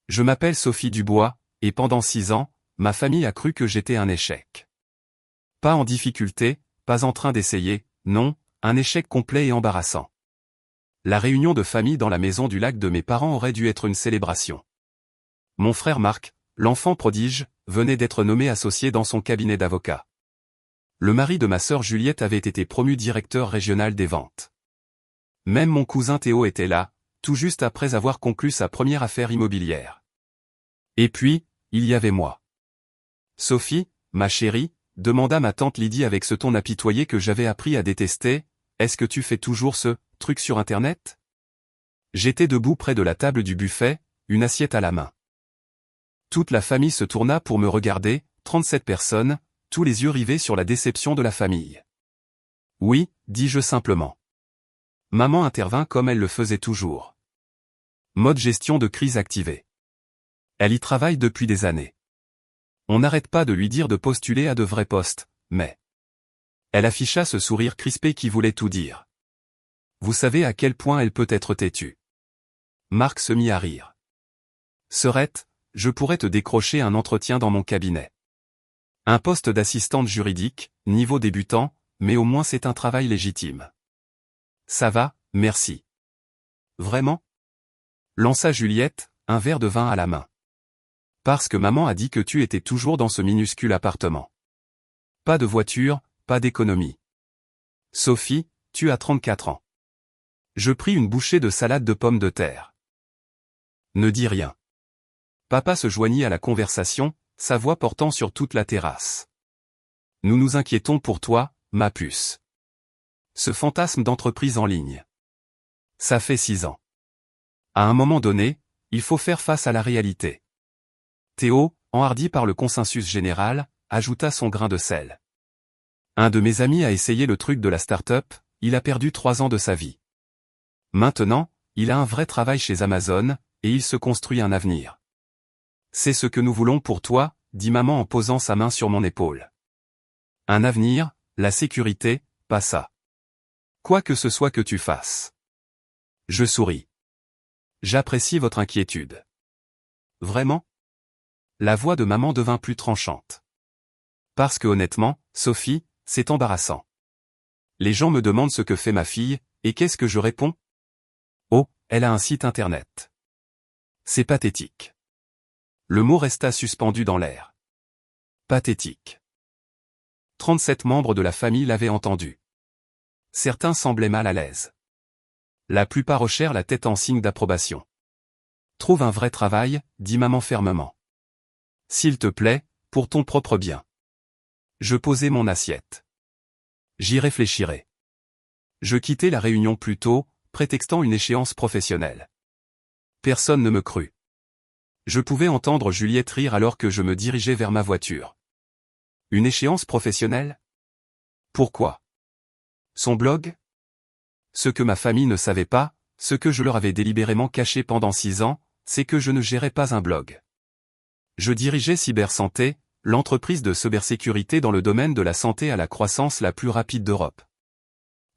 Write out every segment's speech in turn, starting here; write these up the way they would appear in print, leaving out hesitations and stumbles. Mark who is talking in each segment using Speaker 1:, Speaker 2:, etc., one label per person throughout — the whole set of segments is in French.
Speaker 1: Je m'appelle Sophie Dubois, et pendant 6 ans, ma famille a cru que j'étais un échec. Pas en difficulté, pas en train d'essayer, non, un échec complet et embarrassant. La réunion de famille dans la maison du lac de mes parents aurait dû être une célébration. Mon frère Marc, l'enfant prodige, venait d'être nommé associé dans son cabinet d'avocat. Le mari de ma sœur Juliette avait été promu directeur régional des ventes. Même mon cousin Théo était là, tout juste après avoir conclu sa première affaire immobilière. Et puis, il y avait moi. Sophie, ma chérie, demanda ma tante Lydie avec ce ton apitoyé que j'avais appris à détester, est-ce que tu fais toujours ce truc sur Internet? J'étais debout près de la table du buffet, une assiette à la main. Toute la famille se tourna pour me regarder, 37 personnes, tous les yeux rivés sur la déception de la famille. Oui, dis-je simplement. Maman intervint comme elle le faisait toujours. Mode gestion de crise activé. Elle y travaille depuis des années. On n'arrête pas de lui dire de postuler à de vrais postes, mais... Elle afficha ce sourire crispé qui voulait tout dire. Vous savez à quel point elle peut être têtue. Marc se mit à rire. Serette, je pourrais te décrocher un entretien dans mon cabinet. Un poste d'assistante juridique, niveau débutant, mais au moins c'est un travail légitime. Ça va, merci. Vraiment? Lança Juliette, un verre de vin à la main. Parce que maman a dit que tu étais toujours dans ce minuscule appartement. Pas de voiture, pas d'économie. Sophie, tu as 34 ans. Je pris une bouchée de salade de pommes de terre. Ne dis rien. Papa se joignit à la conversation, sa voix portant sur toute la terrasse. Nous nous inquiétons pour toi, ma puce. Ce fantasme d'entreprise en ligne. Ça fait 6 ans. À un moment donné, il faut faire face à la réalité. Théo, enhardi par le consensus général, ajouta son grain de sel. Un de mes amis a essayé le truc de la start-up, il a perdu 3 ans de sa vie. Maintenant, il a un vrai travail chez Amazon, et il se construit un avenir. C'est ce que nous voulons pour toi, dit maman en posant sa main sur mon épaule. Un avenir, la sécurité, pas ça. Quoi que ce soit que tu fasses. Je souris. J'apprécie votre inquiétude. Vraiment? La voix de maman devint plus tranchante. Parce que honnêtement, Sophie, c'est embarrassant. Les gens me demandent ce que fait ma fille, et qu'est-ce que je réponds? Oh, elle a un site internet. C'est pathétique. Le mot resta suspendu dans l'air. Pathétique. 37 membres de la famille l'avaient entendu. Certains semblaient mal à l'aise. La plupart hochèrent la tête en signe d'approbation. Trouve un vrai travail, dit maman fermement. S'il te plaît, pour ton propre bien. Je posai mon assiette. J'y réfléchirai. Je quittai la réunion plus tôt, prétextant une échéance professionnelle. Personne ne me crut. Je pouvais entendre Juliette rire alors que je me dirigeais vers ma voiture. Une échéance professionnelle? Pourquoi? Son blog? Ce que ma famille ne savait pas, ce que je leur avais délibérément caché pendant 6 ans, c'est que je ne gérais pas un blog. Je dirigeais Cybersanté, l'entreprise de cybersécurité dans le domaine de la santé à la croissance la plus rapide d'Europe.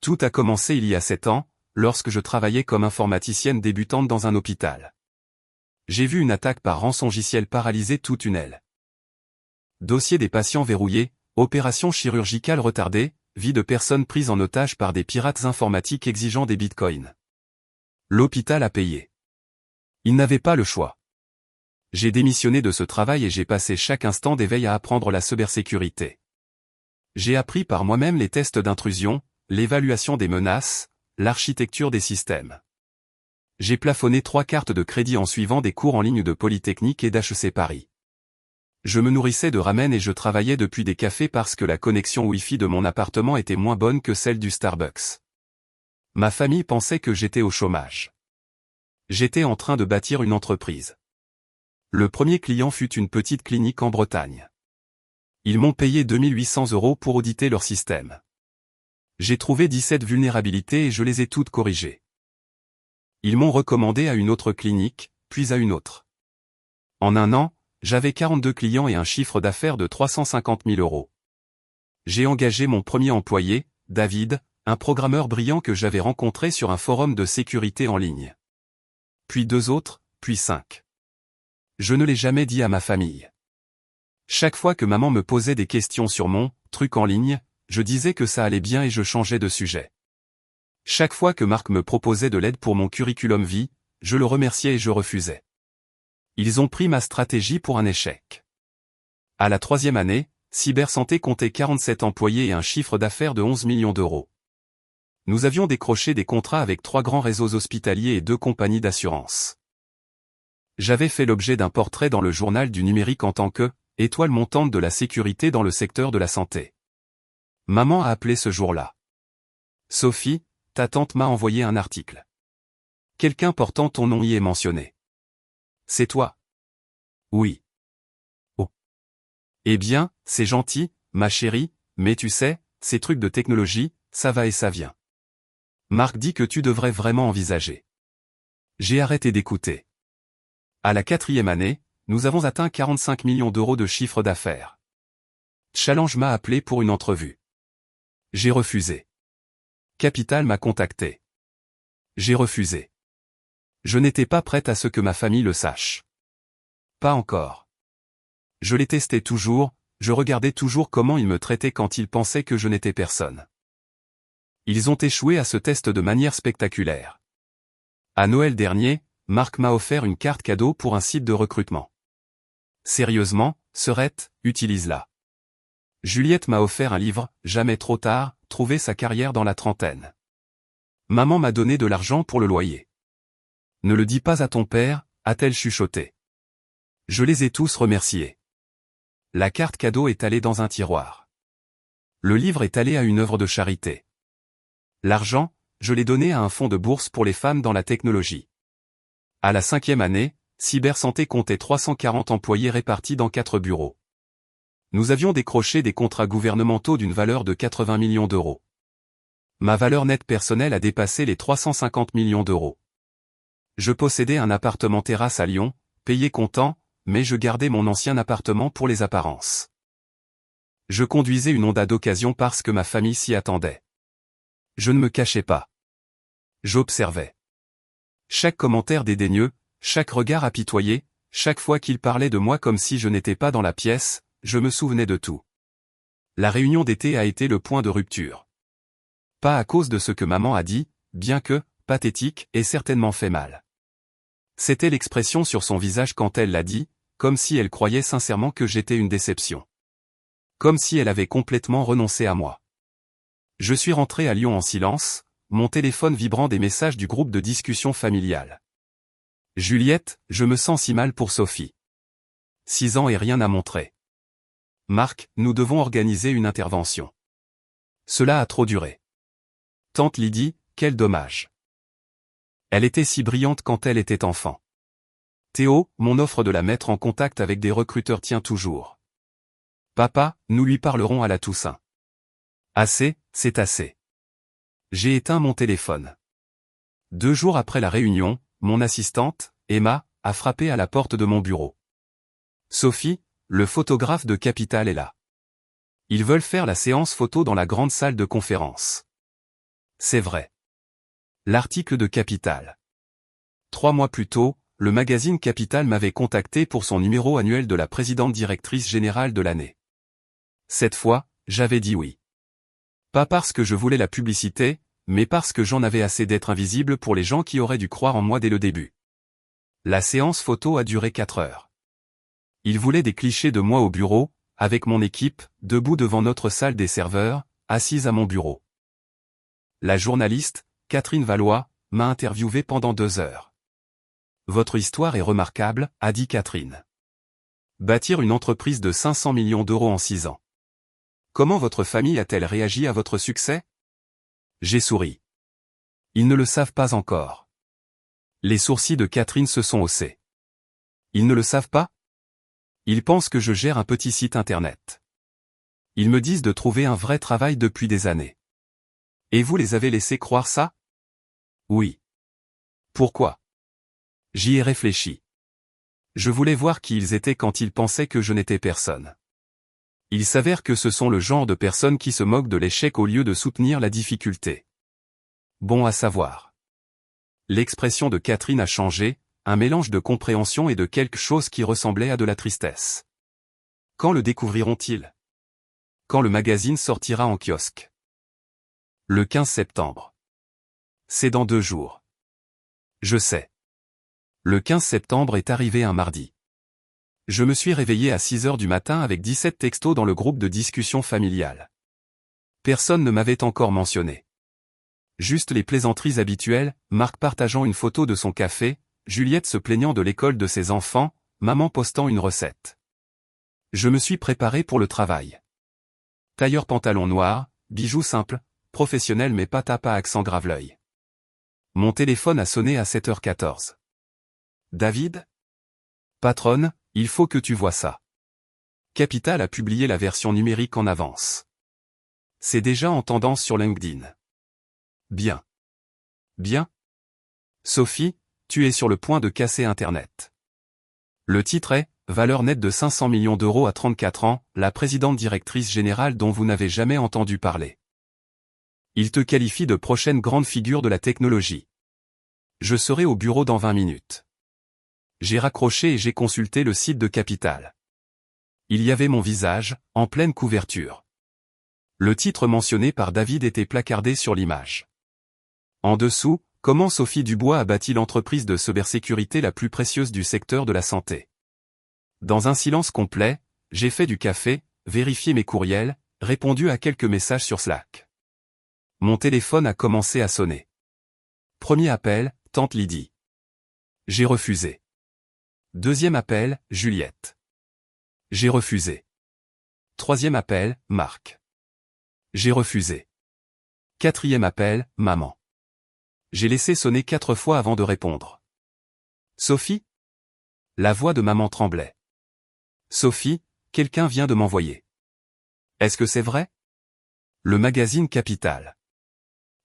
Speaker 1: Tout a commencé il y a 7 ans, lorsque je travaillais comme informaticienne débutante dans un hôpital. J'ai vu une attaque par rançongiciel paralyser toute une aile. Dossier des patients verrouillés, opération chirurgicale retardée, vie de personnes prises en otage par des pirates informatiques exigeant des bitcoins. L'hôpital a payé. Il n'avait pas le choix. J'ai démissionné de ce travail et j'ai passé chaque instant d'éveil à apprendre la cybersécurité. J'ai appris par moi-même les tests d'intrusion, l'évaluation des menaces, l'architecture des systèmes. J'ai plafonné 3 cartes de crédit en suivant des cours en ligne de Polytechnique et d'HEC Paris. Je me nourrissais de ramen et je travaillais depuis des cafés parce que la connexion Wi-Fi de mon appartement était moins bonne que celle du Starbucks. Ma famille pensait que j'étais au chômage. J'étais en train de bâtir une entreprise. Le premier client fut une petite clinique en Bretagne. Ils m'ont payé 2800 € pour auditer leur système. J'ai trouvé 17 vulnérabilités et je les ai toutes corrigées. Ils m'ont recommandé à une autre clinique, puis à une autre. En un an, j'avais 42 clients et un chiffre d'affaires de 350 000 €. J'ai engagé mon premier employé, David, un programmeur brillant que j'avais rencontré sur un forum de sécurité en ligne. Puis 2 autres, puis 5. Je ne l'ai jamais dit à ma famille. Chaque fois que maman me posait des questions sur mon truc en ligne, je disais que ça allait bien et je changeais de sujet. Chaque fois que Marc me proposait de l'aide pour mon curriculum vie, je le remerciais et je refusais. Ils ont pris ma stratégie pour un échec. À la 3e année, Cybersanté comptait 47 employés et un chiffre d'affaires de 11 millions d'euros. Nous avions décroché des contrats avec 3 grands réseaux hospitaliers et 2 compagnies d'assurance. J'avais fait l'objet d'un portrait dans le journal du numérique en tant que « étoile montante de la sécurité dans le secteur de la santé ». Maman a appelé ce jour-là. Sophie, ta tante m'a envoyé un article. Quelqu'un portant ton nom y est mentionné. C'est toi? Oui. Oh. Eh bien, c'est gentil, ma chérie, mais tu sais, ces trucs de technologie, ça va et ça vient. Marc dit que tu devrais vraiment envisager. J'ai arrêté d'écouter. À la 4e année, nous avons atteint 45 millions d'euros de chiffre d'affaires. Challenge m'a appelé pour une entrevue. J'ai refusé. Capital m'a contacté. J'ai refusé. Je n'étais pas prête à ce que ma famille le sache. Pas encore. Je les testais toujours, je regardais toujours comment ils me traitaient quand ils pensaient que je n'étais personne. Ils ont échoué à ce test de manière spectaculaire. À Noël dernier, Marc m'a offert une carte cadeau pour un site de recrutement. Sérieusement, Serette, utilise-la. Juliette m'a offert un livre, Jamais trop tard, trouver sa carrière dans la trentaine. Maman m'a donné de l'argent pour le loyer. Ne le dis pas à ton père, a-t-elle chuchoté. Je les ai tous remerciés. La carte cadeau est allée dans un tiroir. Le livre est allé à une œuvre de charité. L'argent, je l'ai donné à un fonds de bourse pour les femmes dans la technologie. À la 5e année, Cybersanté comptait 340 employés répartis dans 4 bureaux. Nous avions décroché des contrats gouvernementaux d'une valeur de 80 millions d'euros. Ma valeur nette personnelle a dépassé les 350 millions d'euros. Je possédais un appartement terrasse à Lyon, payé comptant, mais je gardais mon ancien appartement pour les apparences. Je conduisais une Honda d'occasion parce que ma famille s'y attendait. Je ne me cachais pas. J'observais. Chaque commentaire dédaigneux, chaque regard apitoyé, chaque fois qu'il parlait de moi comme si je n'étais pas dans la pièce, je me souvenais de tout. La réunion d'été a été le point de rupture. Pas à cause de ce que maman a dit, bien que, pathétique, ait certainement fait mal. C'était l'expression sur son visage quand elle l'a dit, comme si elle croyait sincèrement que j'étais une déception. Comme si elle avait complètement renoncé à moi. Je suis rentré à Lyon en silence, mon téléphone vibrant des messages du groupe de discussion familiale. Juliette, je me sens si mal pour Sophie. 6 ans et rien à montrer. Marc, nous devons organiser une intervention. Cela a trop duré. Tante Lydie, quel dommage. Elle était si brillante quand elle était enfant. Théo, mon offre de la mettre en contact avec des recruteurs tient toujours. Papa, nous lui parlerons à la Toussaint. Assez, c'est assez. J'ai éteint mon téléphone. 2 jours après la réunion, mon assistante, Emma, a frappé à la porte de mon bureau. Sophie, le photographe de Capital est là. Ils veulent faire la séance photo dans la grande salle de conférence. C'est vrai. L'article de Capital. 3 mois plus tôt, le magazine Capital m'avait contacté pour son numéro annuel de la présidente directrice générale de l'année. Cette fois, j'avais dit oui. Pas parce que je voulais la publicité, mais parce que j'en avais assez d'être invisible pour les gens qui auraient dû croire en moi dès le début. La séance photo a duré 4 heures. Ils voulaient des clichés de moi au bureau, avec mon équipe, debout devant notre salle des serveurs, assise à mon bureau. La journaliste, Catherine Valois, m'a interviewé pendant 2 heures. Votre histoire est remarquable, a dit Catherine. Bâtir une entreprise de 500 millions d'euros en 6 ans. Comment votre famille a-t-elle réagi à votre succès? J'ai souri. Ils ne le savent pas encore. Les sourcils de Catherine se sont haussés. Ils ne le savent pas? Ils pensent que je gère un petit site internet. Ils me disent de trouver un vrai travail depuis des années. Et vous les avez laissés croire ça? Oui. Pourquoi? J'y ai réfléchi. Je voulais voir qui ils étaient quand ils pensaient que je n'étais personne. Il s'avère que ce sont le genre de personnes qui se moquent de l'échec au lieu de soutenir la difficulté. Bon à savoir. L'expression de Catherine a changé, un mélange de compréhension et de quelque chose qui ressemblait à de la tristesse. Quand le découvriront-ils? Quand le magazine sortira en kiosque? Le 15 septembre. C'est dans 2 jours. Je sais. Le 15 septembre est arrivé un mardi. Je me suis réveillé à 6 heures du matin avec 17 textos dans le groupe de discussion familiale. Personne ne m'avait encore mentionné. Juste les plaisanteries habituelles, Marc partageant une photo de son café, Juliette se plaignant de l'école de ses enfants, maman postant une recette. Je me suis préparé pour le travail. Tailleur pantalon noir, bijoux simples, professionnel mais pas tape à accent grave-l'œil. Mon téléphone a sonné à 7h14. David? Patronne, il faut que tu vois ça. Capital a publié la version numérique en avance. C'est déjà en tendance sur LinkedIn. Bien. Bien. Sophie, tu es sur le point de casser Internet. Le titre est « Valeur nette de 500 millions d'euros à 34 ans, la présidente directrice générale dont vous n'avez jamais entendu parler. » Il te qualifie de prochaine grande figure de la technologie. Je serai au bureau dans 20 minutes. J'ai raccroché et j'ai consulté le site de Capital. Il y avait mon visage, en pleine couverture. Le titre mentionné par David était placardé sur l'image. En dessous, comment Sophie Dubois a bâti l'entreprise de cybersécurité la plus précieuse du secteur de la santé. Dans un silence complet, j'ai fait du café, vérifié mes courriels, répondu à quelques messages sur Slack. Mon téléphone a commencé à sonner. Premier appel, tante Lydie. J'ai refusé. Deuxième appel, Juliette. J'ai refusé. Troisième appel, Marc. J'ai refusé. Quatrième appel, maman. J'ai laissé sonner 4 fois avant de répondre. Sophie? La voix de maman tremblait. Sophie, quelqu'un vient de m'envoyer. Est-ce que c'est vrai? Le magazine Capital.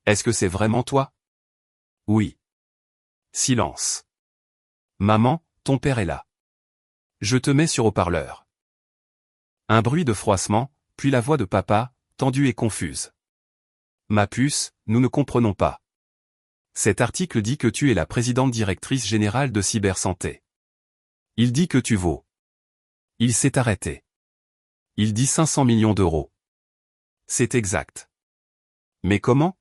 Speaker 1: Est-ce que c'est vraiment toi? Oui. Silence. Maman, ton père est là. Je te mets sur haut-parleur. Un bruit de froissement, puis la voix de papa, tendue et confuse. Ma puce, nous ne comprenons pas. Cet article dit que tu es la présidente directrice générale de Cybersanté. Il dit que tu vaux. Il s'est arrêté. Il dit 500 millions d'euros. C'est exact. Mais comment?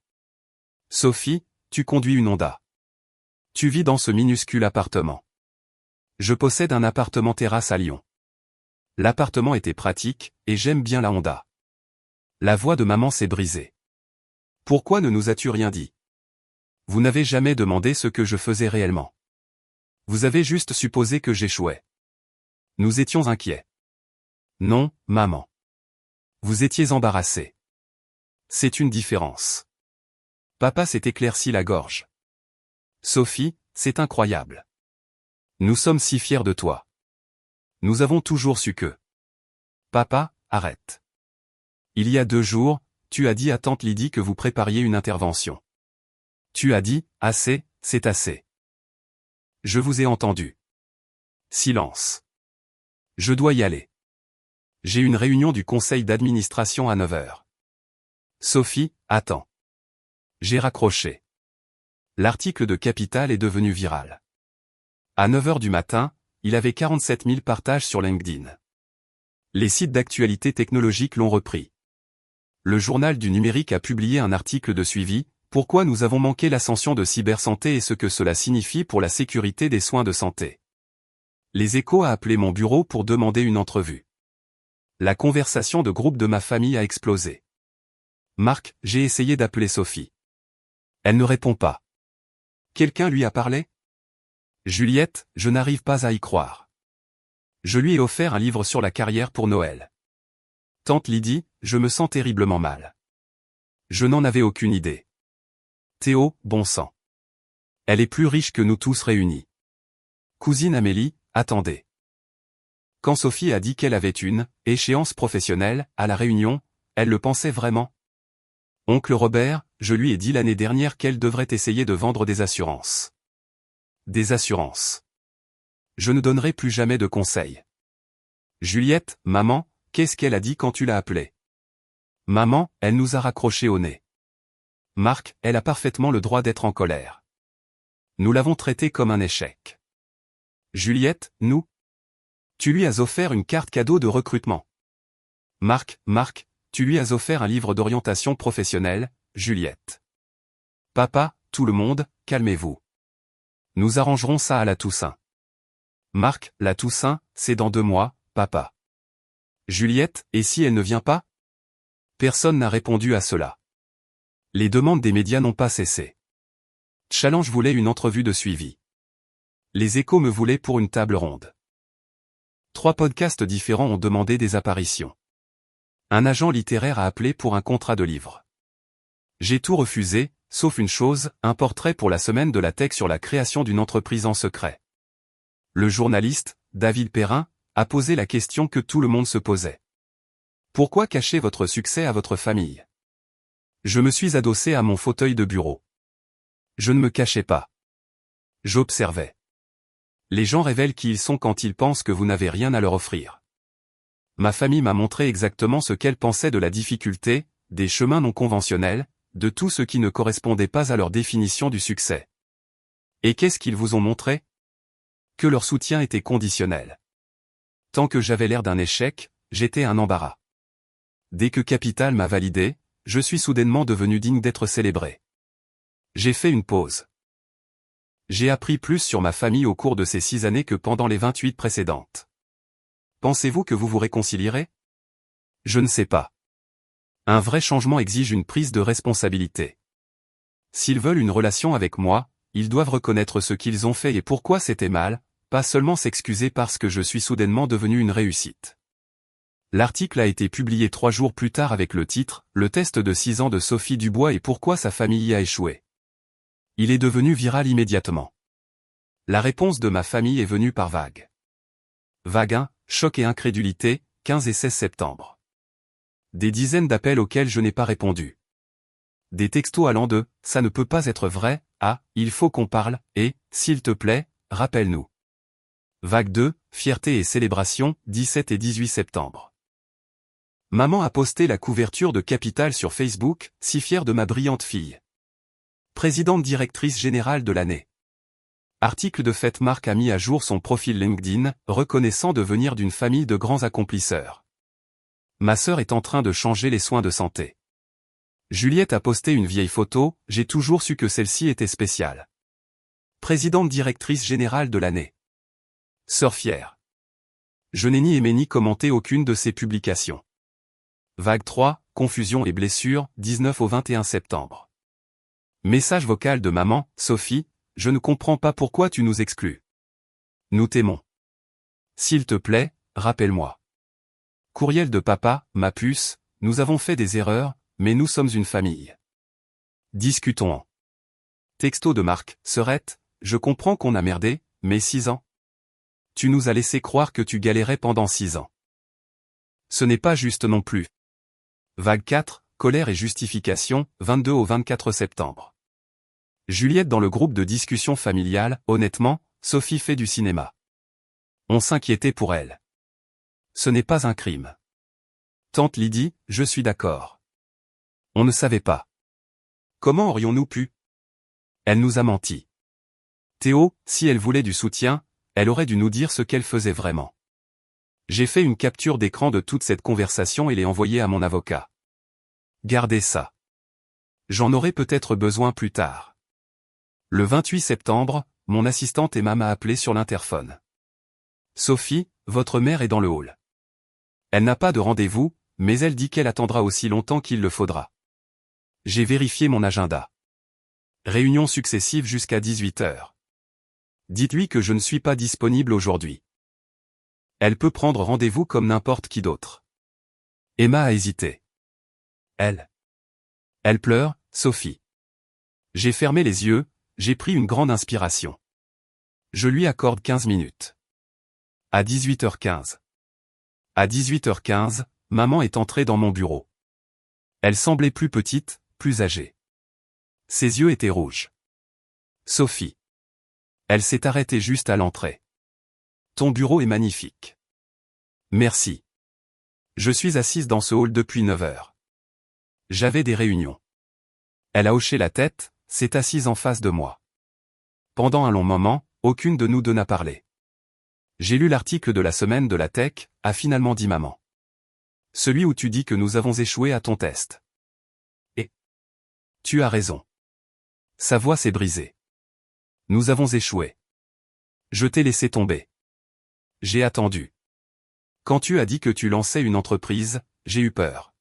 Speaker 1: Sophie, tu conduis une Honda. Tu vis dans ce minuscule appartement. Je possède un appartement terrasse à Lyon. L'appartement était pratique, et j'aime bien la Honda. La voix de maman s'est brisée. Pourquoi ne nous as-tu rien dit? Vous n'avez jamais demandé ce que je faisais réellement. Vous avez juste supposé que j'échouais. Nous étions inquiets. Non, maman. Vous étiez embarrassée. C'est une différence. Papa s'est éclairci la gorge. Sophie, c'est incroyable. Nous sommes si fiers de toi. Nous avons toujours su que... Papa, arrête. Il y a 2 jours, tu as dit à tante Lydie que vous prépariez une intervention. Tu as dit, assez, c'est assez. Je vous ai entendu. Silence. Je dois y aller. J'ai une réunion du conseil d'administration à 9h. Sophie, attends. J'ai raccroché. L'article de Capital est devenu viral. À 9h du matin, il avait 47 000 partages sur LinkedIn. Les sites d'actualité technologique l'ont repris. Le journal du numérique a publié un article de suivi, Pourquoi nous avons manqué l'ascension de cybersanté et ce que cela signifie pour la sécurité des soins de santé. Les Échos a appelé mon bureau pour demander une entrevue. La conversation de groupe de ma famille a explosé. Marc, j'ai essayé d'appeler Sophie. Elle ne répond pas. Quelqu'un lui a parlé? Juliette, je n'arrive pas à y croire. Je lui ai offert un livre sur la carrière pour Noël. Tante Lydie, je me sens terriblement mal. Je n'en avais aucune idée. Théo, bon sang. Elle est plus riche que nous tous réunis. Cousine Amélie, attendez. Quand Sophie a dit qu'elle avait une échéance professionnelle à la Réunion, elle le pensait vraiment. Oncle Robert, je lui ai dit l'année dernière qu'elle devrait essayer de vendre des assurances. Des assurances. Je ne donnerai plus jamais de conseils. Juliette, maman, qu'est-ce qu'elle a dit quand tu l'as appelée? Maman, elle nous a raccroché au nez. Marc, elle a parfaitement le droit d'être en colère. Nous l'avons traité comme un échec. Juliette, nous. Tu lui as offert une carte cadeau de recrutement. Marc, tu lui as offert un livre d'orientation professionnelle, Juliette. Papa, tout le monde, calmez-vous. Nous arrangerons ça à la Toussaint. Marc, la Toussaint, c'est dans 2 mois, papa. Juliette, et si elle ne vient pas? Personne n'a répondu à cela. Les demandes des médias n'ont pas cessé. Challenge voulait une entrevue de suivi. Les Échos me voulaient pour une table ronde. 3 podcasts différents ont demandé des apparitions. Un agent littéraire a appelé pour un contrat de livre. J'ai tout refusé, sauf une chose, un portrait pour la semaine de la tech sur la création d'une entreprise en secret. Le journaliste, David Perrin, a posé la question que tout le monde se posait. Pourquoi cacher votre succès à votre famille? Je me suis adossé à mon fauteuil de bureau. Je ne me cachais pas. J'observais. Les gens révèlent qui ils sont quand ils pensent que vous n'avez rien à leur offrir. Ma famille m'a montré exactement ce qu'elle pensait de la difficulté, des chemins non conventionnels, de tout ce qui ne correspondait pas à leur définition du succès. Et qu'est-ce qu'ils vous ont montré? Que leur soutien était conditionnel. Tant que j'avais l'air d'un échec, j'étais un embarras. Dès que Capital m'a validé, je suis soudainement devenu digne d'être célébré. J'ai fait une pause. J'ai appris plus sur ma famille au cours de ces 6 années que pendant les 28 précédentes. Pensez-vous que vous vous réconcilierez? Je ne sais pas. Un vrai changement exige une prise de responsabilité. S'ils veulent une relation avec moi, ils doivent reconnaître ce qu'ils ont fait et pourquoi c'était mal, pas seulement s'excuser parce que je suis soudainement devenu une réussite. L'article a été publié 3 jours plus tard avec le titre « Le test de 6 ans de Sophie Dubois et pourquoi sa famille y a échoué ». Il est devenu viral immédiatement. La réponse de ma famille est venue par vagues. Vague 1, choc et incrédulité, 15 et 16 septembre. Des dizaines d'appels auxquels je n'ai pas répondu. Des textos allant de « ça ne peut pas être vrai » à « il faut qu'on parle » et « s'il te plaît, rappelle-nous ». Vague 2, fierté et célébration, 17 et 18 septembre. Maman a posté la couverture de Capital sur Facebook, si fière de ma brillante fille. Présidente directrice générale de l'année. Article de fête. Marc a mis à jour son profil LinkedIn, reconnaissant de venir d'une famille de grands accomplisseurs. Ma sœur est en train de changer les soins de santé. Juliette a posté une vieille photo, j'ai toujours su que celle-ci était spéciale. Présidente directrice générale de l'année. Sœur fière. Je n'ai ni aimé ni commenté aucune de ces publications. Vague 3, confusion et blessure, 19 au 21 septembre. Message vocal de maman, Sophie, je ne comprends pas pourquoi tu nous exclus. Nous t'aimons. S'il te plaît, rappelle-moi. Courriel de papa, ma puce, nous avons fait des erreurs, mais nous sommes une famille. Discutons-en. Texto de Marc, Sœurette, je comprends qu'on a merdé, mais 6 ans. Tu nous as laissé croire que tu galérais pendant 6 ans. Ce n'est pas juste non plus. Vague 4, colère et justification, 22 au 24 septembre. Juliette dans le groupe de discussion familiale, honnêtement, Sophie fait du cinéma. On s'inquiétait pour elle. Ce n'est pas un crime. Tante Lydie, je suis d'accord. On ne savait pas. Comment aurions-nous pu? Elle nous a menti. Théo, si elle voulait du soutien, elle aurait dû nous dire ce qu'elle faisait vraiment. J'ai fait une capture d'écran de toute cette conversation et l'ai envoyée à mon avocat. Gardez ça. J'en aurai peut-être besoin plus tard. Le 28 septembre, mon assistante Emma m'a appelé sur l'interphone. Sophie, votre mère est dans le hall. Elle n'a pas de rendez-vous, mais elle dit qu'elle attendra aussi longtemps qu'il le faudra. J'ai vérifié mon agenda. Réunions successives jusqu'à 18h. Dites-lui que je ne suis pas disponible aujourd'hui. Elle peut prendre rendez-vous comme n'importe qui d'autre. Emma a hésité. Elle pleure, Sophie. J'ai fermé les yeux, j'ai pris une grande inspiration. Je lui accorde 15 minutes. À 18h15. À 18h15, maman est entrée dans mon bureau. Elle semblait plus petite, plus âgée. Ses yeux étaient rouges. Sophie. Elle s'est arrêtée juste à l'entrée. Ton bureau est magnifique. Merci. Je suis assise dans ce hall depuis 9 heures. J'avais des réunions. Elle a hoché la tête, s'est assise en face de moi. Pendant un long moment, aucune de nous deux n'a parlé. J'ai lu l'article de la semaine de la tech, a finalement dit maman. Celui où tu dis que nous avons échoué à ton test. Et tu as raison. Sa voix s'est brisée. Nous avons échoué. Je t'ai laissé tomber. J'ai attendu. Quand tu as dit que tu lançais une entreprise, j'ai eu peur.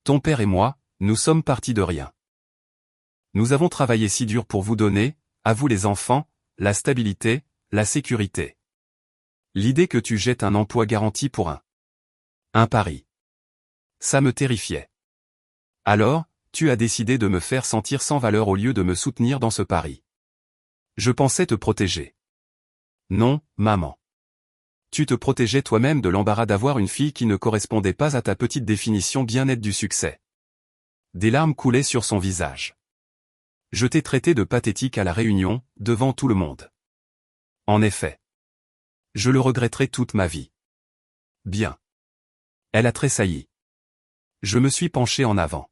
Speaker 1: Ton père et moi, nous sommes partis de rien. Nous avons travaillé si dur pour vous donner, à vous les enfants, la stabilité, la sécurité. L'idée que tu jettes un emploi garanti pour un pari. Ça me terrifiait. Alors, tu as décidé de me faire sentir sans valeur au lieu de me soutenir dans ce pari. Je pensais te protéger. Non, maman. Tu te protégeais toi-même de l'embarras d'avoir une fille qui ne correspondait pas à ta petite définition bien nette du succès. Des larmes coulaient sur son visage. Je t'ai traité de pathétique à la réunion, devant tout le monde. En effet. Je le regretterai toute ma vie. Bien. Elle a tressailli. Je me suis penché en avant.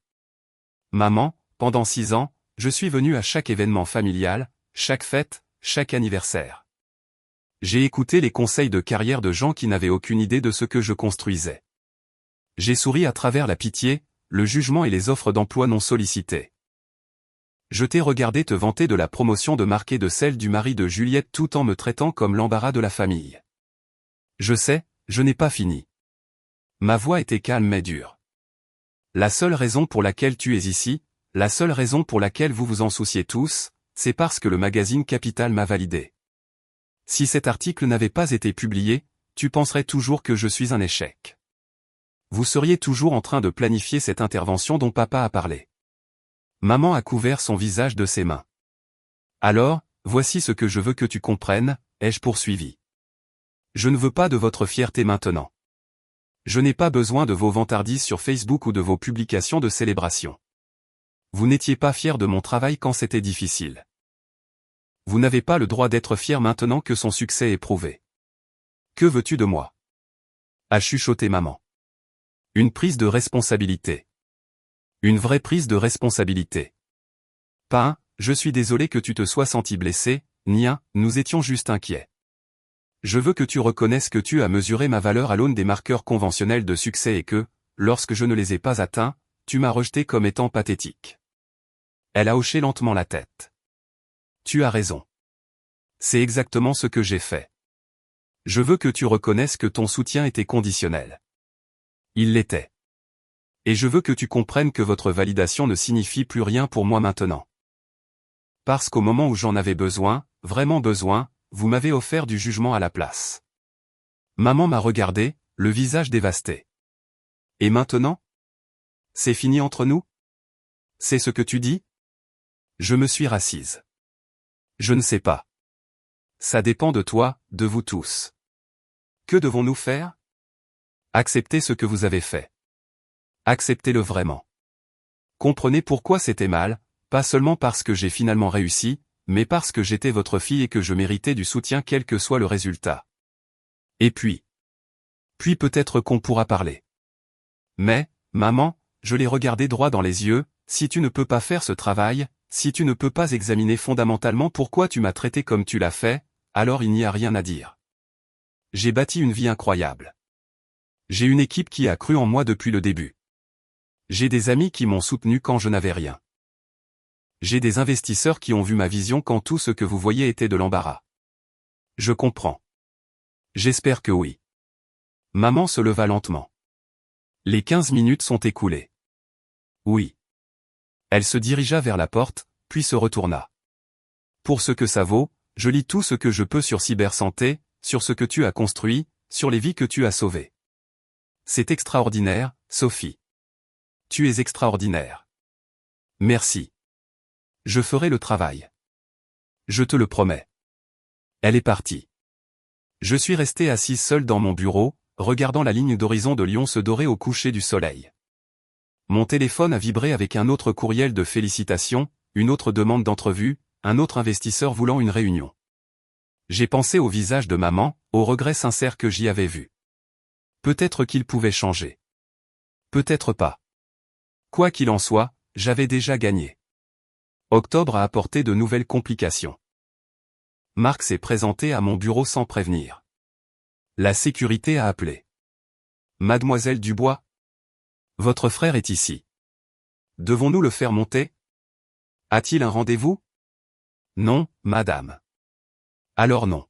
Speaker 1: Maman, pendant 6 ans, je suis venu à chaque événement familial, chaque fête, chaque anniversaire. J'ai écouté les conseils de carrière de gens qui n'avaient aucune idée de ce que je construisais. J'ai souri à travers la pitié, le jugement et les offres d'emploi non sollicitées. Je t'ai regardé te vanter de la promotion de Marc et de celle du mari de Juliette tout en me traitant comme l'embarras de la famille. Je sais, je n'ai pas fini. Ma voix était calme mais dure. La seule raison pour laquelle tu es ici, la seule raison pour laquelle vous vous en souciez tous, c'est parce que le magazine Capital m'a validé. Si cet article n'avait pas été publié, tu penserais toujours que je suis un échec. Vous seriez toujours en train de planifier cette intervention dont papa a parlé. Maman a couvert son visage de ses mains. Alors, voici ce que je veux que tu comprennes, ai-je poursuivi. Je ne veux pas de votre fierté maintenant. Je n'ai pas besoin de vos vantardises sur Facebook ou de vos publications de célébration. Vous n'étiez pas fier de mon travail quand c'était difficile. Vous n'avez pas le droit d'être fier maintenant que son succès est prouvé. Que veux-tu de moi? A chuchoté maman. Une prise de responsabilité. Une vraie prise de responsabilité. Pas un, je suis désolé que tu te sois senti blessé, ni un, nous étions juste inquiets. Je veux que tu reconnaisses que tu as mesuré ma valeur à l'aune des marqueurs conventionnels de succès et que, lorsque je ne les ai pas atteints, tu m'as rejeté comme étant pathétique. Elle a hoché lentement la tête. Tu as raison. C'est exactement ce que j'ai fait. Je veux que tu reconnaisses que ton soutien était conditionnel. Il l'était. Et je veux que tu comprennes que votre validation ne signifie plus rien pour moi maintenant. Parce qu'au moment où j'en avais besoin, vraiment besoin, vous m'avez offert du jugement à la place. Maman m'a regardé, le visage dévasté. Et maintenant? C'est fini entre nous? C'est ce que tu dis? Je me suis rassise. Je ne sais pas. Ça dépend de toi, de vous tous. Que devons-nous faire? Acceptez ce que vous avez fait. Acceptez-le vraiment. Comprenez pourquoi c'était mal, pas seulement parce que j'ai finalement réussi, mais parce que j'étais votre fille et que je méritais du soutien quel que soit le résultat. Et puis peut-être qu'on pourra parler. Mais, maman, je l'ai regardé droit dans les yeux, si tu ne peux pas faire ce travail, si tu ne peux pas examiner fondamentalement pourquoi tu m'as traité comme tu l'as fait, alors il n'y a rien à dire. J'ai bâti une vie incroyable. J'ai une équipe qui a cru en moi depuis le début. J'ai des amis qui m'ont soutenu quand je n'avais rien. J'ai des investisseurs qui ont vu ma vision quand tout ce que vous voyez était de l'embarras. Je comprends. J'espère que oui. Maman se leva lentement. Les 15 minutes sont écoulées. Oui. Elle se dirigea vers la porte, puis se retourna. Pour ce que ça vaut, je lis tout ce que je peux sur Cybersanté, sur ce que tu as construit, sur les vies que tu as sauvées. C'est extraordinaire, Sophie. Tu es extraordinaire. Merci. Je ferai le travail. Je te le promets. Elle est partie. Je suis resté assis seul dans mon bureau, regardant la ligne d'horizon de Lyon se dorer au coucher du soleil. Mon téléphone a vibré avec un autre courriel de félicitations, une autre demande d'entrevue, un autre investisseur voulant une réunion. J'ai pensé au visage de maman, au regret sincère que j'y avais vu. Peut-être qu'il pouvait changer. Peut-être pas. Quoi qu'il en soit, j'avais déjà gagné. Octobre a apporté de nouvelles complications. Marc s'est présenté à mon bureau sans prévenir. La sécurité a appelé. Mademoiselle Dubois? Votre frère est ici. Devons-nous le faire monter? A-t-il un rendez-vous? Non, madame. Alors non.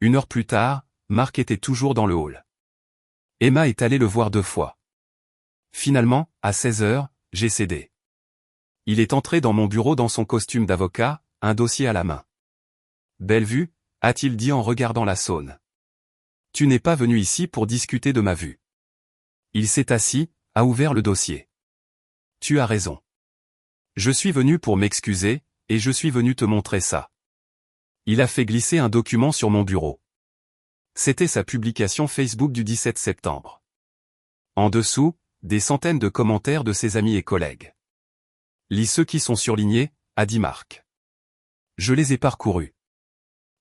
Speaker 1: 1 heure plus tard, Marc était toujours dans le hall. Emma est allée le voir 2 fois. Finalement, à 16 heures, j'ai cédé. Il est entré dans mon bureau dans son costume d'avocat, un dossier à la main. Belle vue, a-t-il dit en regardant la Saône. Tu n'es pas venu ici pour discuter de ma vue. Il s'est assis, a ouvert le dossier. Tu as raison. Je suis venu pour m'excuser, et je suis venu te montrer ça. Il a fait glisser un document sur mon bureau. C'était sa publication Facebook du 17 septembre. En dessous, des centaines de commentaires de ses amis et collègues. Lis ceux qui sont surlignés, a dit Marc. Je les ai parcourus.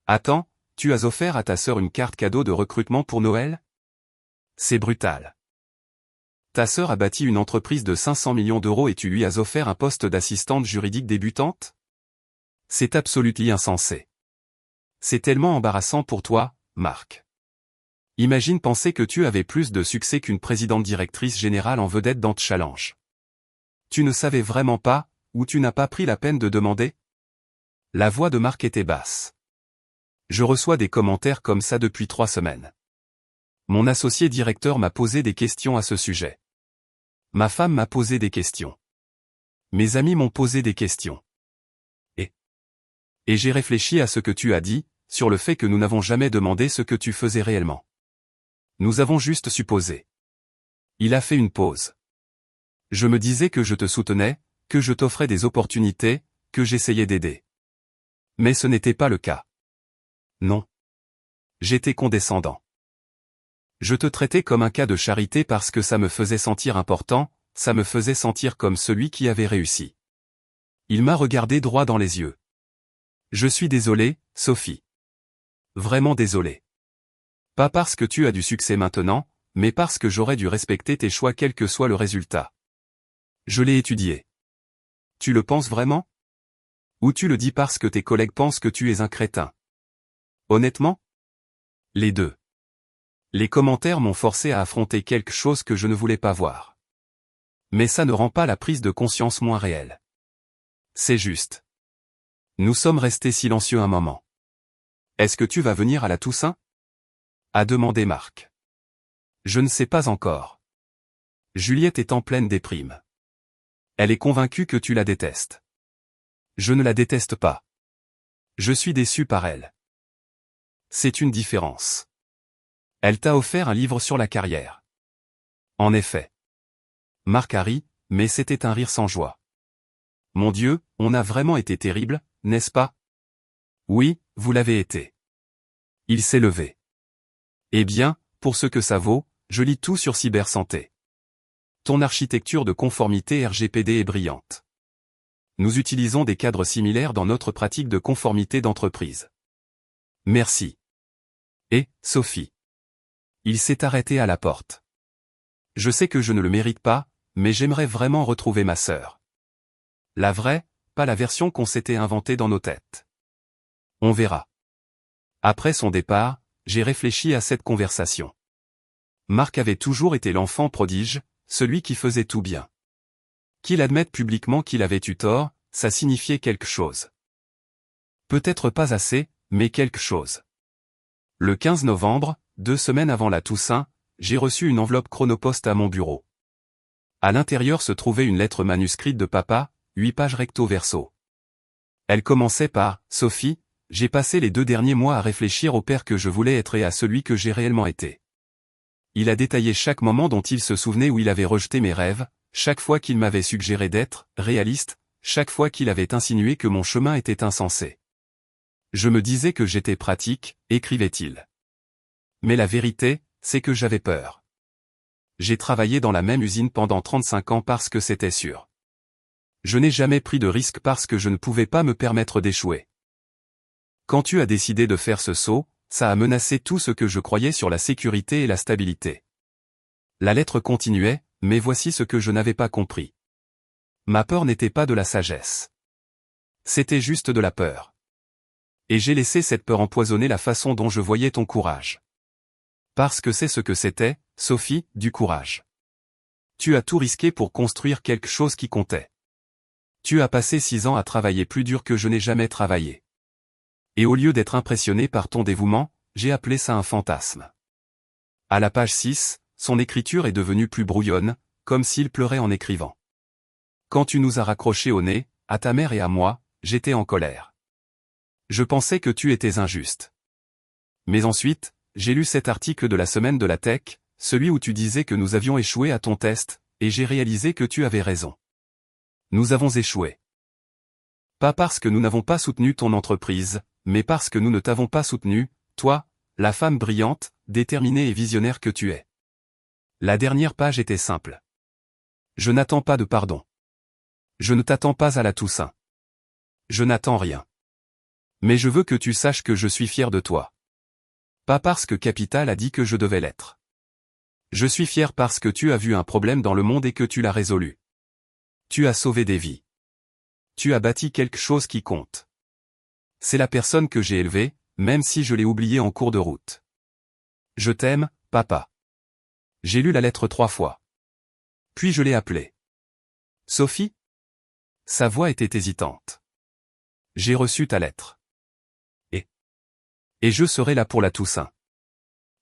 Speaker 1: Attends, tu as offert à ta sœur une carte cadeau de recrutement pour Noël? C'est brutal. Ta sœur a bâti une entreprise de 500 millions d'euros et tu lui as offert un poste d'assistante juridique débutante? C'est absolument insensé. C'est tellement embarrassant pour toi, Marc. Imagine penser que tu avais plus de succès qu'une présidente directrice générale en vedette dans Challenge. Tu ne savais vraiment pas, ou tu n'as pas pris la peine de demander? La voix de Marc était basse. Je reçois des commentaires comme ça depuis 3 semaines. Mon associé directeur m'a posé des questions à ce sujet. Ma femme m'a posé des questions. Mes amis m'ont posé des questions. Et j'ai réfléchi à ce que tu as dit, sur le fait que nous n'avons jamais demandé ce que tu faisais réellement. Nous avons juste supposé. Il a fait une pause. Je me disais que je te soutenais, que je t'offrais des opportunités, que j'essayais d'aider. Mais ce n'était pas le cas. Non. J'étais condescendant. Je te traitais comme un cas de charité parce que ça me faisait sentir important, ça me faisait sentir comme celui qui avait réussi. Il m'a regardé droit dans les yeux. Je suis désolé, Sophie. Vraiment désolé. Pas parce que tu as du succès maintenant, mais parce que j'aurais dû respecter tes choix quel que soit le résultat. Je l'ai étudié. Tu le penses vraiment? Ou tu le dis parce que tes collègues pensent que tu es un crétin? Honnêtement? Les deux. Les commentaires m'ont forcé à affronter quelque chose que je ne voulais pas voir. Mais ça ne rend pas la prise de conscience moins réelle. C'est juste. Nous sommes restés silencieux un moment. Est-ce que tu vas venir à la Toussaint? A demandé Marc. Je ne sais pas encore. Juliette est en pleine déprime. Elle est convaincue que tu la détestes. Je ne la déteste pas. Je suis déçu par elle. C'est une différence. Elle t'a offert un livre sur la carrière. En effet. Marc a ri, mais c'était un rire sans joie. Mon Dieu, on a vraiment été terrible, n'est-ce pas? Oui, vous l'avez été. Il s'est levé. Eh bien, pour ce que ça vaut, je lis tout sur cybersanté. Ton architecture de conformité RGPD est brillante. Nous utilisons des cadres similaires dans notre pratique de conformité d'entreprise. Merci. Et, Sophie. Il s'est arrêté à la porte. Je sais que je ne le mérite pas, mais j'aimerais vraiment retrouver ma sœur. La vraie, pas la version qu'on s'était inventée dans nos têtes. On verra. Après son départ, j'ai réfléchi à cette conversation. Marc avait toujours été l'enfant prodige, celui qui faisait tout bien. Qu'il admette publiquement qu'il avait eu tort, ça signifiait quelque chose. Peut-être pas assez, mais quelque chose. Le 15 novembre, 2 semaines avant la Toussaint, j'ai reçu une enveloppe Chronopost à mon bureau. À l'intérieur se trouvait une lettre manuscrite de papa, 8 pages recto verso. Elle commençait par « Sophie, j'ai passé les 2 derniers mois à réfléchir au père que je voulais être et à celui que j'ai réellement été. » Il a détaillé chaque moment dont il se souvenait où il avait rejeté mes rêves, chaque fois qu'il m'avait suggéré d'être réaliste, chaque fois qu'il avait insinué que mon chemin était insensé. Je me disais que j'étais pratique, écrivait-il. Mais la vérité, c'est que j'avais peur. J'ai travaillé dans la même usine pendant 35 ans parce que c'était sûr. Je n'ai jamais pris de risque parce que je ne pouvais pas me permettre d'échouer. Quand tu as décidé de faire ce saut, ça a menacé tout ce que je croyais sur la sécurité et la stabilité. La lettre continuait, mais voici ce que je n'avais pas compris. Ma peur n'était pas de la sagesse. C'était juste de la peur. Et j'ai laissé cette peur empoisonner la façon dont je voyais ton courage. Parce que c'est ce que c'était, Sophie, du courage. Tu as tout risqué pour construire quelque chose qui comptait. Tu as passé 6 ans à travailler plus dur que je n'ai jamais travaillé. Et au lieu d'être impressionné par ton dévouement, j'ai appelé ça un fantasme. À la page 6, son écriture est devenue plus brouillonne, comme s'il pleurait en écrivant. Quand tu nous as raccrochés au nez, à ta mère et à moi, j'étais en colère. Je pensais que tu étais injuste. Mais ensuite, j'ai lu cet article de la semaine de la tech, celui où tu disais que nous avions échoué à ton test, et j'ai réalisé que tu avais raison. Nous avons échoué. Pas parce que nous n'avons pas soutenu ton entreprise, mais parce que nous ne t'avons pas soutenu, toi, la femme brillante, déterminée et visionnaire que tu es. La dernière page était simple. Je n'attends pas de pardon. Je ne t'attends pas à la Toussaint. Je n'attends rien. Mais je veux que tu saches que je suis fier de toi. Pas parce que Capital a dit que je devais l'être. Je suis fier parce que tu as vu un problème dans le monde et que tu l'as résolu. Tu as sauvé des vies. Tu as bâti quelque chose qui compte. C'est la personne que j'ai élevée, même si je l'ai oubliée en cours de route. Je t'aime, papa. J'ai lu la lettre 3 fois. Puis je l'ai appelée. Sophie? Sa voix était hésitante. J'ai reçu ta lettre. Et je serai là pour la Toussaint.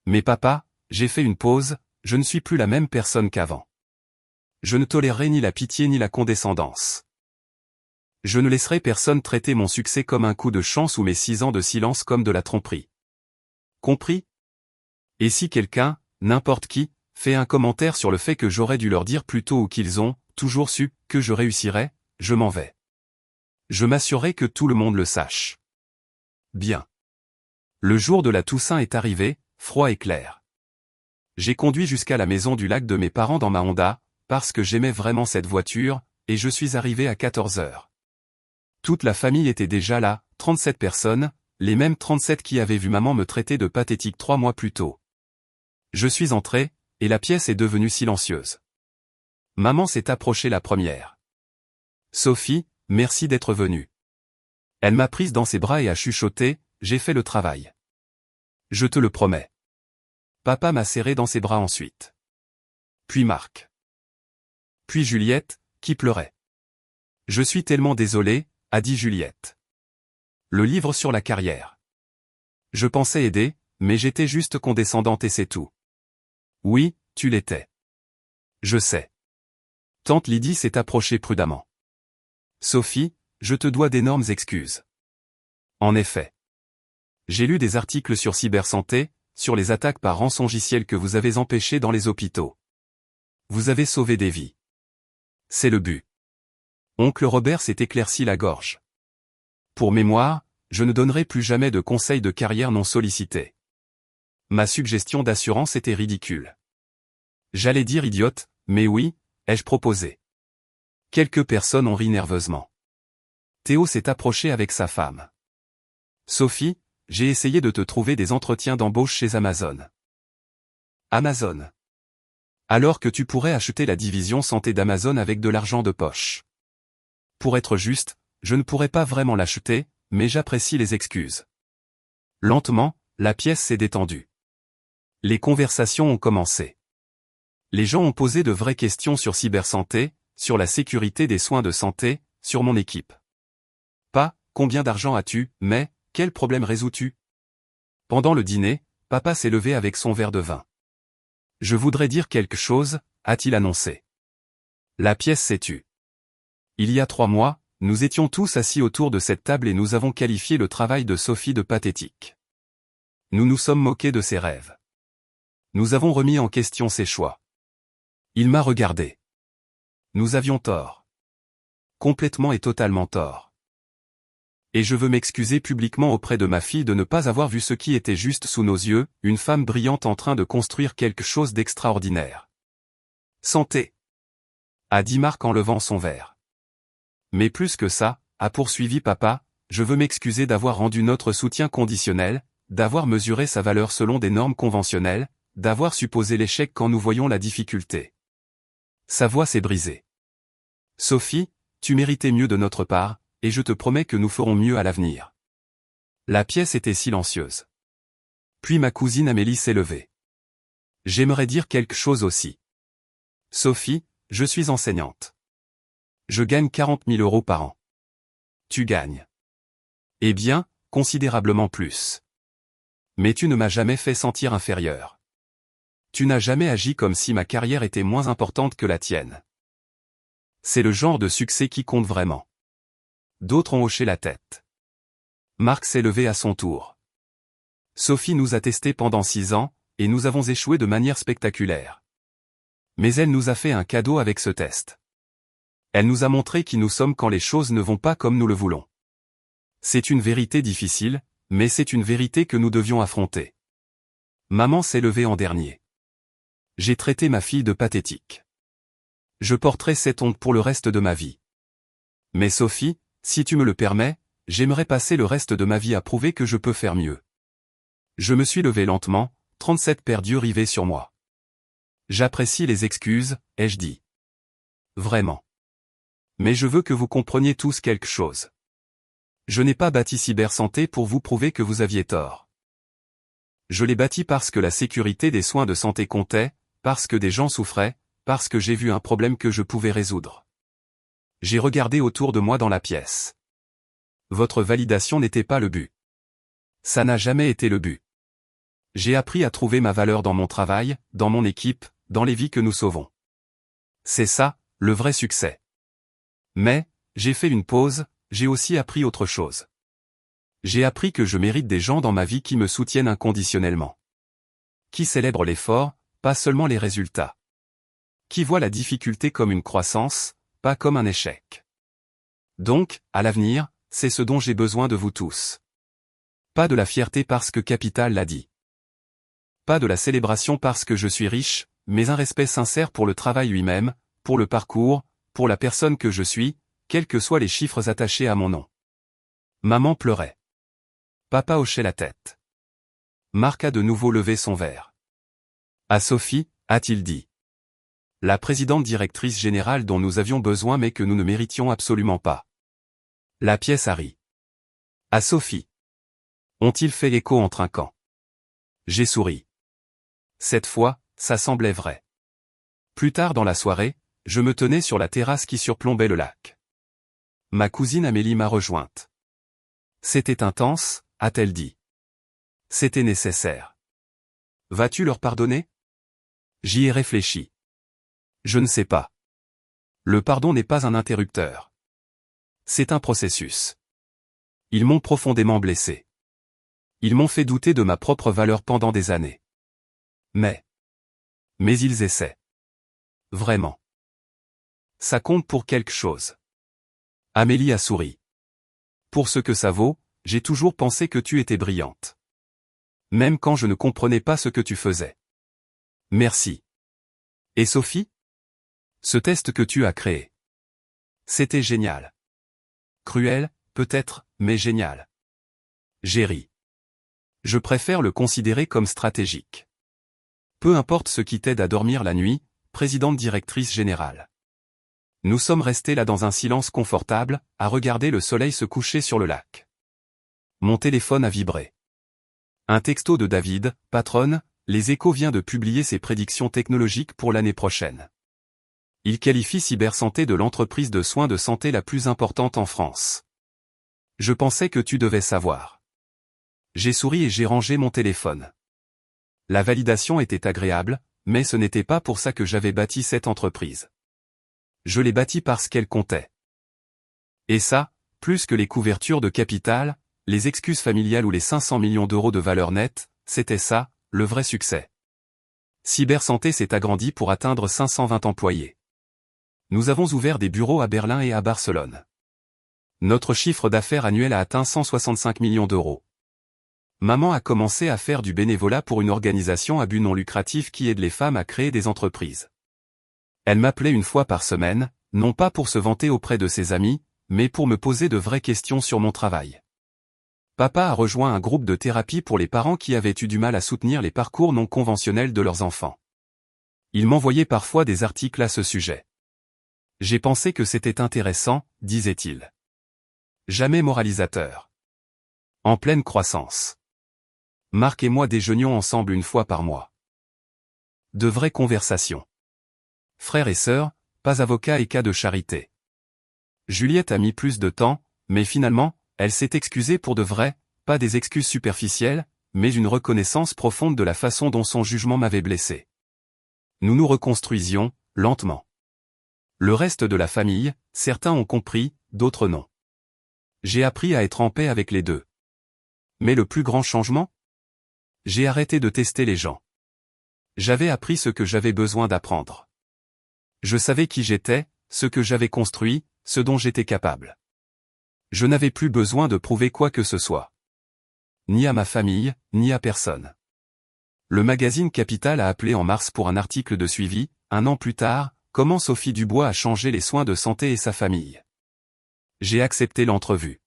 Speaker 1: Mais papa, j'ai fait une pause, je ne suis plus la même personne qu'avant. Je ne tolérerai ni la pitié ni la condescendance. Je ne laisserai personne traiter mon succès comme un coup de chance ou mes 6 ans de silence comme de la tromperie. Compris? Et si quelqu'un, n'importe qui, fait un commentaire sur le fait que j'aurais dû leur dire plus tôt ou qu'ils ont, toujours su, que je réussirais, je m'en vais. Je m'assurerai que tout le monde le sache. Bien. Le jour de la Toussaint est arrivé, froid et clair. J'ai conduit jusqu'à la maison du lac de mes parents dans ma Honda, parce que j'aimais vraiment cette voiture, et je suis arrivé à 14 heures. Toute la famille était déjà là, 37 personnes, les mêmes 37 qui avaient vu maman me traiter de pathétique 3 mois plus tôt. Je suis entré, et la pièce est devenue silencieuse. Maman s'est approchée la première. Sophie, merci d'être venue. Elle m'a prise dans ses bras et a chuchoté, j'ai fait le travail. Je te le promets. Papa m'a serré dans ses bras ensuite. Puis Marc. Puis Juliette, qui pleurait. Je suis tellement désolé, a dit Juliette. Le livre sur la carrière. Je pensais aider, mais j'étais juste condescendante et c'est tout. Oui, tu l'étais. Je sais. Tante Lydie s'est approchée prudemment. Sophie, je te dois d'énormes excuses. En effet. J'ai lu des articles sur cybersanté, sur les attaques par rançongiciel que vous avez empêchées dans les hôpitaux. Vous avez sauvé des vies. C'est le but. Oncle Robert s'est éclairci la gorge. Pour mémoire, je ne donnerai plus jamais de conseils de carrière non sollicités. Ma suggestion d'assurance était ridicule. J'allais dire idiote, mais oui, ai-je proposé. Quelques personnes ont ri nerveusement. Théo s'est approché avec sa femme. Sophie, j'ai essayé de te trouver des entretiens d'embauche chez Amazon. Amazon. Alors que tu pourrais acheter la division santé d'Amazon avec de l'argent de poche. Pour être juste, je ne pourrais pas vraiment l'acheter, mais j'apprécie les excuses. Lentement, la pièce s'est détendue. Les conversations ont commencé. Les gens ont posé de vraies questions sur cybersanté, sur la sécurité des soins de santé, sur mon équipe. Pas, combien d'argent as-tu, mais, quel problème résous-tu? Pendant le dîner, papa s'est levé avec son verre de vin. Je voudrais dire quelque chose, a-t-il annoncé. La pièce s'est tue. Il y a 3 mois, nous étions tous assis autour de cette table et nous avons qualifié le travail de Sophie de pathétique. Nous nous sommes moqués de ses rêves. Nous avons remis en question ses choix. Il m'a regardé. Nous avions tort. Complètement et totalement tort. Et je veux m'excuser publiquement auprès de ma fille de ne pas avoir vu ce qui était juste sous nos yeux, une femme brillante en train de construire quelque chose d'extraordinaire. Santé, a dit Marc en levant son verre. Mais plus que ça, a poursuivi papa, je veux m'excuser d'avoir rendu notre soutien conditionnel, d'avoir mesuré sa valeur selon des normes conventionnelles, d'avoir supposé l'échec quand nous voyons la difficulté. Sa voix s'est brisée. Sophie, tu méritais mieux de notre part, et je te promets que nous ferons mieux à l'avenir. La pièce était silencieuse. Puis ma cousine Amélie s'est levée. J'aimerais dire quelque chose aussi. Sophie, je suis enseignante. Je gagne 40 000 € par an. Tu gagnes. Eh bien, considérablement plus. Mais tu ne m'as jamais fait sentir inférieur. Tu n'as jamais agi comme si ma carrière était moins importante que la tienne. C'est le genre de succès qui compte vraiment. D'autres ont hoché la tête. Marc s'est levé à son tour. Sophie nous a testés pendant 6 ans, et nous avons échoué de manière spectaculaire. Mais elle nous a fait un cadeau avec ce test. Elle nous a montré qui nous sommes quand les choses ne vont pas comme nous le voulons. C'est une vérité difficile, mais c'est une vérité que nous devions affronter. Maman s'est levée en dernier. J'ai traité ma fille de pathétique. Je porterai cette honte pour le reste de ma vie. Mais Sophie, si tu me le permets, j'aimerais passer le reste de ma vie à prouver que je peux faire mieux. Je me suis levé lentement, 37 paires d'yeux rivés sur moi. J'apprécie les excuses, ai-je dit. Vraiment. Mais je veux que vous compreniez tous quelque chose. Je n'ai pas bâti Cybersanté pour vous prouver que vous aviez tort. Je l'ai bâti parce que la sécurité des soins de santé comptait, parce que des gens souffraient, parce que j'ai vu un problème que je pouvais résoudre. J'ai regardé autour de moi dans la pièce. Votre validation n'était pas le but. Ça n'a jamais été le but. J'ai appris à trouver ma valeur dans mon travail, dans mon équipe, dans les vies que nous sauvons. C'est ça, le vrai succès. Mais, j'ai fait une pause, j'ai aussi appris autre chose. J'ai appris que je mérite des gens dans ma vie qui me soutiennent inconditionnellement. Qui célèbrent l'effort, pas seulement les résultats. Qui voient la difficulté comme une croissance, pas comme un échec. Donc, à l'avenir, c'est ce dont j'ai besoin de vous tous. Pas de la fierté parce que Capital l'a dit. Pas de la célébration parce que je suis riche, mais un respect sincère pour le travail lui-même, pour le parcours, pour la personne que je suis, quels que soient les chiffres attachés à mon nom. Maman pleurait. Papa hochait la tête. Marc a de nouveau levé son verre. À Sophie, a-t-il dit. La présidente directrice générale dont nous avions besoin mais que nous ne méritions absolument pas. La pièce a ri. À Sophie. Ont-ils fait écho en trinquant? J'ai souri. Cette fois, ça semblait vrai. Plus tard dans la soirée, je me tenais sur la terrasse qui surplombait le lac. Ma cousine Amélie m'a rejointe. C'était intense, a-t-elle dit. C'était nécessaire. Vas-tu leur pardonner? J'y ai réfléchi. Je ne sais pas. Le pardon n'est pas un interrupteur. C'est un processus. Ils m'ont profondément blessé. Ils m'ont fait douter de ma propre valeur pendant des années. Mais ils essaient. Vraiment. Ça compte pour quelque chose. Amélie a souri. Pour ce que ça vaut, j'ai toujours pensé que tu étais brillante. Même quand je ne comprenais pas ce que tu faisais. Merci. Et Sophie? Ce test que tu as créé. C'était génial. Cruel, peut-être, mais génial. J'ai ri. Je préfère le considérer comme stratégique. Peu importe ce qui t'aide à dormir la nuit, présidente directrice générale. Nous sommes restés là dans un silence confortable, à regarder le soleil se coucher sur le lac. Mon téléphone a vibré. Un texto de David, patronne, Les Échos vient de publier ses prédictions technologiques pour l'année prochaine. Il qualifie Cybersanté de l'entreprise de soins de santé la plus importante en France. Je pensais que tu devais savoir. J'ai souri et j'ai rangé mon téléphone. La validation était agréable, mais ce n'était pas pour ça que j'avais bâti cette entreprise. Je l'ai bâtie parce qu'elle comptait. Et ça, plus que les couvertures de capital, les excuses familiales ou les 500 millions d'euros de valeur nette, c'était ça, le vrai succès. Cybersanté s'est agrandi pour atteindre 520 employés. Nous avons ouvert des bureaux à Berlin et à Barcelone. Notre chiffre d'affaires annuel a atteint 165 millions d'euros. Maman a commencé à faire du bénévolat pour une organisation à but non lucratif qui aide les femmes à créer des entreprises. Elle m'appelait une fois par semaine, non pas pour se vanter auprès de ses amis, mais pour me poser de vraies questions sur mon travail. Papa a rejoint un groupe de thérapie pour les parents qui avaient eu du mal à soutenir les parcours non conventionnels de leurs enfants. Il m'envoyait parfois des articles à ce sujet. J'ai pensé que c'était intéressant, disait-il. Jamais moralisateur. En pleine croissance. Marc et moi déjeunions ensemble une fois par mois. de vraies conversations. Frères et sœurs, pas avocat et cas de charité. Juliette a mis plus de temps, mais finalement, elle s'est excusée pour de vrai, pas des excuses superficielles, mais une reconnaissance profonde de la façon dont son jugement m'avait blessé. Nous nous reconstruisions, lentement. Le reste de la famille, certains ont compris, d'autres non. J'ai appris à être en paix avec les deux. Mais le plus grand changement? J'ai arrêté de tester les gens. J'avais appris ce que j'avais besoin d'apprendre. Je savais qui j'étais, ce que j'avais construit, ce dont j'étais capable. Je n'avais plus besoin de prouver quoi que ce soit. Ni à ma famille, ni à personne. Le magazine Capital a appelé en mars pour un article de suivi, 1 an plus tard, comment Sophie Dubois a changé les soins de santé et sa famille. J'ai accepté l'entrevue.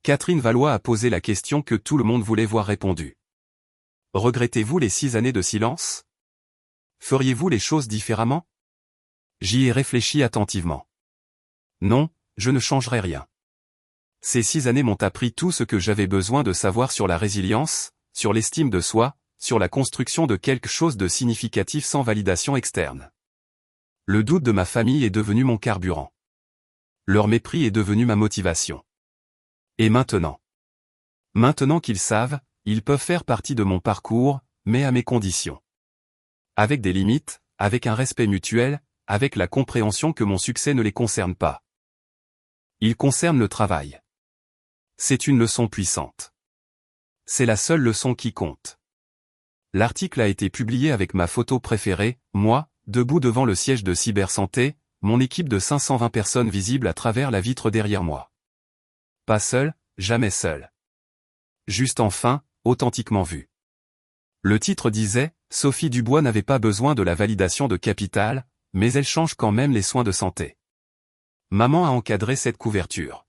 Speaker 1: Catherine Valois a posé la question que tout le monde voulait voir répondue. Regrettez-vous les 6 années de silence? Feriez-vous les choses différemment? J'y ai réfléchi attentivement. Non, je ne changerai rien. Ces 6 années m'ont appris tout ce que j'avais besoin de savoir sur la résilience, sur l'estime de soi, sur la construction de quelque chose de significatif sans validation externe. Le doute de ma famille est devenu mon carburant. Leur mépris est devenu ma motivation. Et maintenant? Maintenant qu'ils savent, ils peuvent faire partie de mon parcours, mais à mes conditions. Avec des limites, avec un respect mutuel, avec la compréhension que mon succès ne les concerne pas. Il concerne le travail. C'est une leçon puissante. C'est la seule leçon qui compte. L'article a été publié avec ma photo préférée, moi, debout devant le siège de Cybersanté, mon équipe de 520 personnes visibles à travers la vitre derrière moi. Pas seul, jamais seul. Juste enfin, authentiquement vu. Le titre disait, Sophie Dubois n'avait pas besoin de la validation de Capital, mais elle change quand même les soins de santé. Maman a encadré cette couverture.